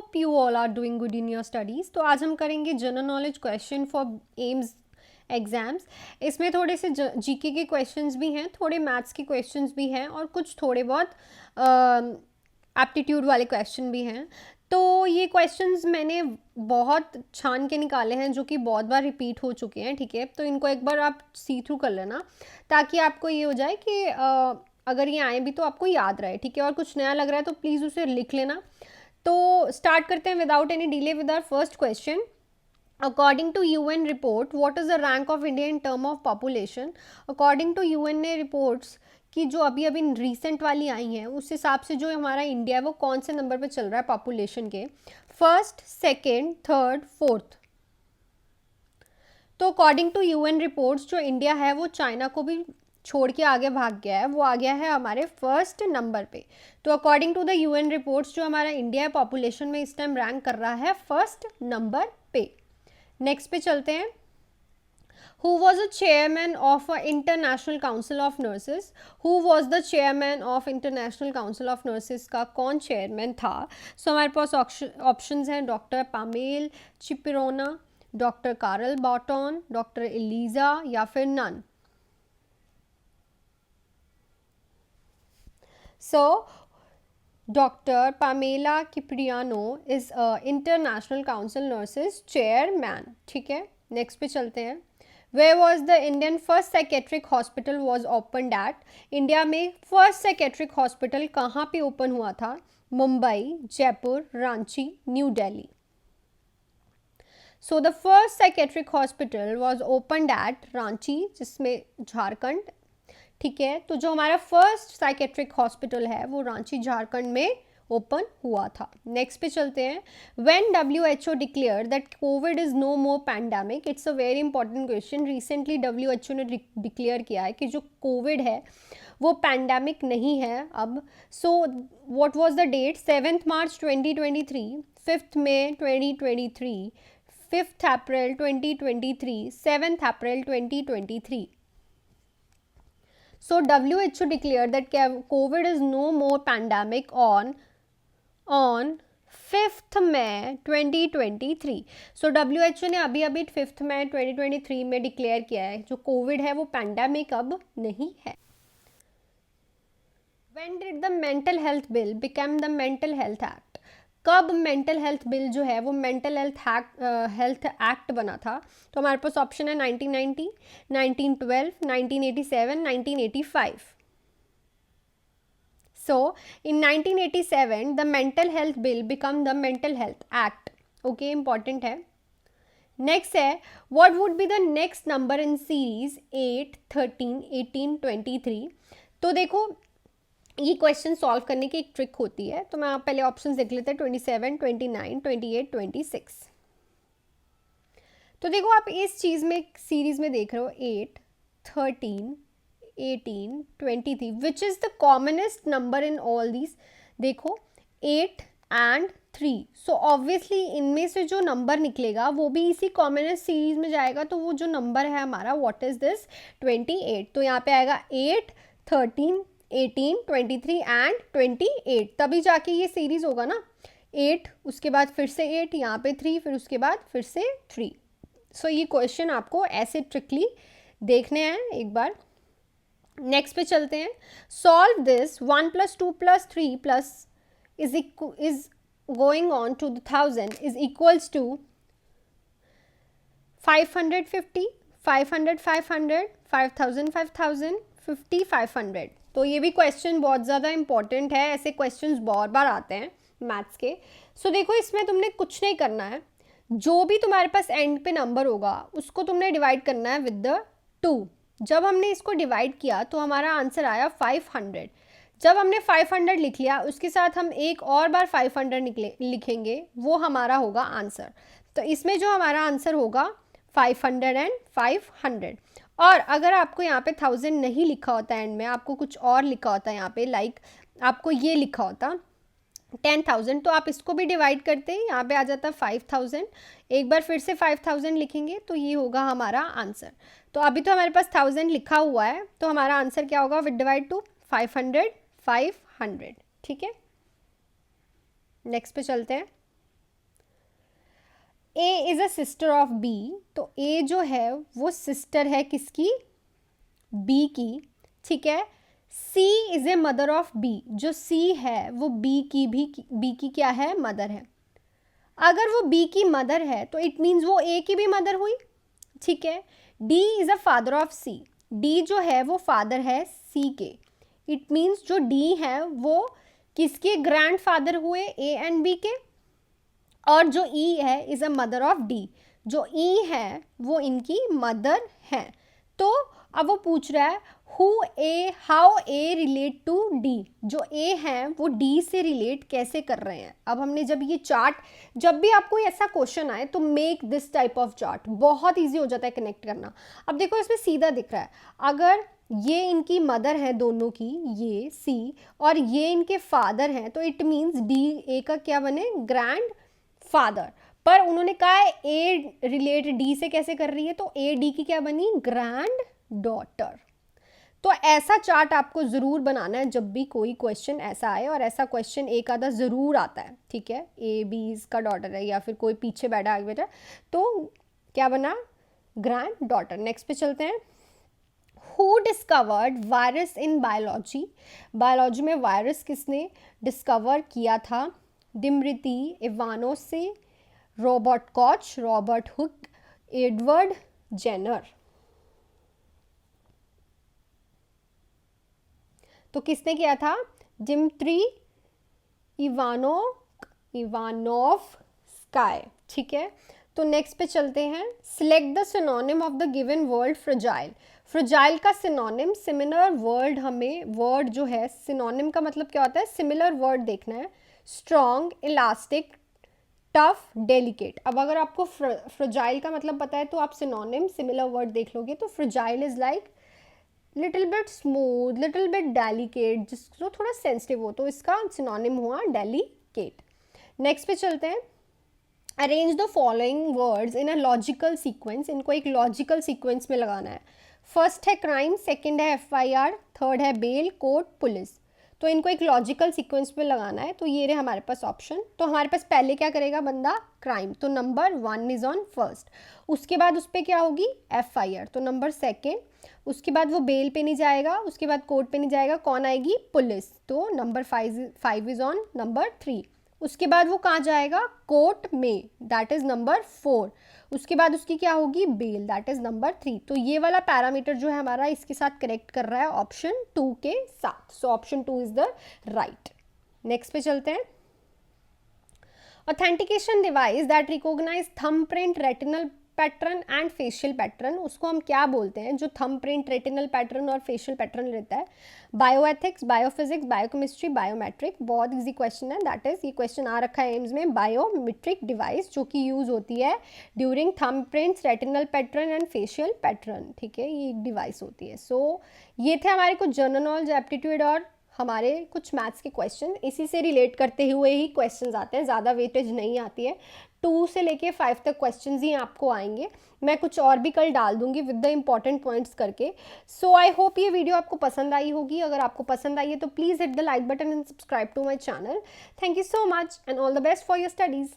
Hope you all are doing good in your studies. तो आज हम करेंगे general knowledge question for AIIMS exams. इसमें थोड़े से जीके के क्वेश्चंस भी हैं, थोड़े मैथ्स के क्वेश्चंस भी हैं और कुछ थोड़े बहुत एप्टीट्यूड वाले क्वेश्चन भी हैं। तो ये क्वेश्चंस मैंने बहुत छान के निकाले हैं जो कि बहुत बार रिपीट हो चुके हैं, ठीक है। तो इनको एक बार आप सी थ्रू कर लेना ताकि आपको ये हो जाए कि अगर ये आए भी तो आपको याद रहे, ठीक है। और कुछ नया लग रहा है तो प्लीज़ उसे लिख लेना। तो स्टार्ट करते हैं without any delay with our first question. According to UN report what is the rank of India in term of population. According to UN ने रिपोर्ट्स कि जो अभी अभी रिसेंट वाली आई हैं उस हिसाब से जो हमारा इंडिया है वो कौन से नंबर पे चल रहा है पॉपुलेशन के, फर्स्ट, सेकेंड, थर्ड, फोर्थ। तो अकॉर्डिंग टू यूएन रिपोर्ट्स जो इंडिया है वो चाइना को भी छोड़ के आगे भाग गया है, वो आ गया है हमारे फर्स्ट नंबर पे। तो according to the UN reports जो हमारा इंडिया है पॉपुलेशन में इस टाइम रैंक कर रहा है फर्स्ट नंबर पे। नेक्स्ट पे चलते हैं। Who was the chairman of International Council of Nurses? Who was the chairman of International Council of Nurses का कौन चेयरमैन था? सो हमारे पास ऑप्शंस हैं doctor Pamela Cipriano, doctor Karl Botton, doctor Eliza या फिर none. So doctor Pamela Cipriano is International Council Nurses chairman, ठीक है। नेक्स्ट पे चलते हैं। Where was the Indian first psychiatric hospital was opened at? India में first psychiatric hospital कहाँ पे ओपन हुआ था? Mumbai, Jaipur, Ranchi, New Delhi. So the first psychiatric hospital was opened at Ranchi, जिसमें झारखंड, ठीक है। तो जो हमारा फर्स्ट साइकेट्रिक हॉस्पिटल है वो रांची झारखंड में ओपन हुआ था। नेक्स्ट पे चलते हैं। When WHO declare that covid is no more pandemic, it's a very important question. Recently WHO ने डिक्लेयर किया है कि जो कोविड है वो पैंडेमिक नहीं है अब। So what was the date? 7 March 2023, 5 May 2023, 5 April 2023, 7 April 2023. So WHO declared that COVID is no more pandemic on 5th May 2023. So WHO ने अभी अभी 5th May 2023 में डिक्लेयर किया है जो कोविड है वो पैंडेमिक अब नहीं है। When did the mental health bill become the mental health act? कब मेंटल हेल्थ बिल जो है वो मेंटल हेल्थ एक्ट बना था? तो हमारे पास ऑप्शन है 1990, 1912, 1987, 1985. So in 1987 the mental health bill become the mental health act. Okay, important है। नेक्स्ट है what would be the next number in series 8, 13, 18, 23? तो देखो ये क्वेश्चन सॉल्व करने की एक ट्रिक होती है, तो मैं आप पहले ऑप्शंस देख लेते हैं 27, 29, 28, 26। तो देखो आप इस चीज़ में सीरीज में देख रहे हो 8, 13, 18, 23, which is the commonest number in all these? देखो 8 एंड 3, सो ऑब्वियसली इनमें से जो नंबर निकलेगा वो भी इसी कॉमनेस्ट सीरीज में जाएगा। तो वो जो नंबर है हमारा व्हाट इज दिस? 28। तो यहाँ पे आएगा 8, 13, 18, 23 एंड 28, तभी जाके ये सीरीज होगा ना। 8 उसके बाद फिर से 8, यहाँ पे 3, फिर उसके बाद फिर से 3। सो ये क्वेश्चन आपको ऐसे ट्रिकली देखने हैं एक बार। नेक्स्ट पे चलते हैं। Solve this 1 + 2 + 3 plus is going on to 1000 is equals to 550, 500, 500, 5000, 5000, 50, 500। तो ये भी क्वेश्चन बहुत ज़्यादा इंपॉर्टेंट है, ऐसे क्वेश्चंस बहुत बार आते हैं मैथ्स के। सो देखो इसमें तुमने कुछ नहीं करना है, जो भी तुम्हारे पास एंड पे नंबर होगा उसको तुमने डिवाइड करना है विद द 2। जब हमने इसको डिवाइड किया तो हमारा आंसर आया 500। जब हमने 500 लिख लिया उसके साथ हम एक और बार 500 लिखेंगे, वो हमारा होगा आंसर। तो इसमें जो हमारा आंसर होगा 500 एंड 500। और अगर आपको यहाँ पे 1000 नहीं लिखा होता एंड में, आपको कुछ और लिखा होता है यहाँ पे, लाइक आपको ये लिखा होता 10,000, तो आप इसको भी डिवाइड करते हैं, यहाँ पे आ जाता 5000। एक बार फिर से 5000 लिखेंगे तो ये होगा हमारा आंसर। तो अभी तो हमारे पास 1000 लिखा हुआ है, तो हमारा आंसर क्या होगा? विद डिवाइड टू 500, 500, ठीक है। नेक्स्ट पे चलते हैं। A is a sister of B, तो ए जो है वो सिस्टर है किसकी, बी की, ठीक है। C is a mother of B, जो सी है वो बी की क्या है, मदर है। अगर वो बी की मदर है तो इट मीन्स वो ए की भी मदर हुई, ठीक है। D is a father of C, D जो है वो फादर है सी के, इट मीन्स जो डी है वो किसके ग्रैंडफादर हुए, ए एंड बी के। और जो ई है is a mother of D, जो ई है वो इनकी मदर है। तो अब वो पूछ रहा है how A relate to D, जो ए है वो डी से रिलेट कैसे कर रहे हैं। अब हमने जब ये चार्ट, जब भी आपको ऐसा क्वेश्चन आए तो make this type of chart, बहुत ईजी हो जाता है कनेक्ट करना। अब देखो इसमें सीधा दिख रहा है, अगर ये इनकी मदर है दोनों की, ये सी, और ये इनके फादर हैं, तो इट मीन्स डी ए का क्या बने, ग्रैंड फादर। पर उन्होंने कहा है ए रिलेट डी से कैसे कर रही है, तो ए डी की क्या बनी, ग्रैंड डॉटर। तो ऐसा चार्ट आपको ज़रूर बनाना है जब भी कोई क्वेश्चन ऐसा आए, और ऐसा क्वेश्चन एक आधा ज़रूर आता है, ठीक है। ए बी का डॉटर है या फिर कोई पीछे बैठा आगे बैठा, तो क्या बना, ग्रैंड डॉटर। नेक्स्ट पे चलते हैं। Who discovered virus in biology, biology में वायरस किसने डिस्कवर किया था, Dmitri Ivanovsky, Robert Koch, Robert Hooke, Edward Jenner. तो किसने किया था, डिम्त्री इवानोव स्काई, ठीक है। तो नेक्स्ट पे चलते हैं। Select the synonym of the given word fragile, fragile का सिनोनिम, सिमिलर वर्ड, हमें वर्ड जो है सिनोनिम का मतलब क्या होता है, सिमिलर वर्ड देखना है। Strong, elastic, tough, delicate. अब अगर आपको फ्रजाइल का मतलब पता है तो आप सिनोनिम सिमिलर वर्ड देख लोगे। तो fragile is like little bit smooth, little bit delicate, जिसको थोड़ा सेंसिटिव हो, तो इसका सिनोनिम हुआ डेलिकेट। नेक्स्ट पे चलते हैं। Arrange the following words in a logical sequence, इनको एक लॉजिकल सीक्वेंस में लगाना है। फर्स्ट है क्राइम, सेकंड है FIR, थर्ड है बेल, कोर्ट, पुलिस। तो इनको एक लॉजिकल सीक्वेंस में लगाना है। तो ये रहे हमारे पास ऑप्शन। तो हमारे पास पहले क्या करेगा बंदा, क्राइम, तो नंबर 1 इज ऑन फर्स्ट। उसके बाद उस पर क्या होगी, FIR, तो नंबर सेकेंड। उसके बाद वो बेल पे नहीं जाएगा, उसके बाद कोर्ट पे नहीं जाएगा, कौन आएगी, पुलिस, तो नंबर 5 इज ऑन नंबर 3। उसके बाद वो कहाँ जाएगा, कोर्ट में, दैट इज नंबर 4। उसके बाद उसकी क्या होगी, बेल, दैट इज नंबर 3। तो ये वाला पैरामीटर जो है हमारा इसके साथ करेक्ट कर रहा है ऑप्शन 2 के साथ। So option 2 is the right. Next पे चलते हैं। Authentication device that recognise thumbprint, retinal pattern and facial pattern, उसको हम क्या बोलते हैं, जो थंबप्रिंट, रेटिनल पैटर्न और फेशियल पैटर्न रहता है। Bioethics, biophysics, biochemistry, biometric. बहुत इजी क्वेश्चन है, दैट इज, ये क्वेश्चन आ रखा है एम्स में। बायोमेट्रिक डिवाइस जो कि यूज होती है during thumbprints, retinal pattern and facial pattern, ठीक है, ये एक डिवाइस होती है। सो ये थे हमारे कुछ जनरल नॉलेज, एप्टीट्यूड और हमारे कुछ मैथ्स के क्वेश्चन। इसी से रिलेट करते हुए ही क्वेश्चंस आते हैं, ज़्यादा वेटेज नहीं आती है। 2 से लेके 5 तक क्वेश्चंस ही आपको आएंगे। मैं कुछ और भी कल डाल दूंगी विद द इम्पॉर्टेंट पॉइंट्स करके। सो आई होप ये वीडियो आपको पसंद आई होगी। अगर आपको पसंद आई है तो please hit the like button and subscribe to my channel. Thank you so much and all the best for your studies.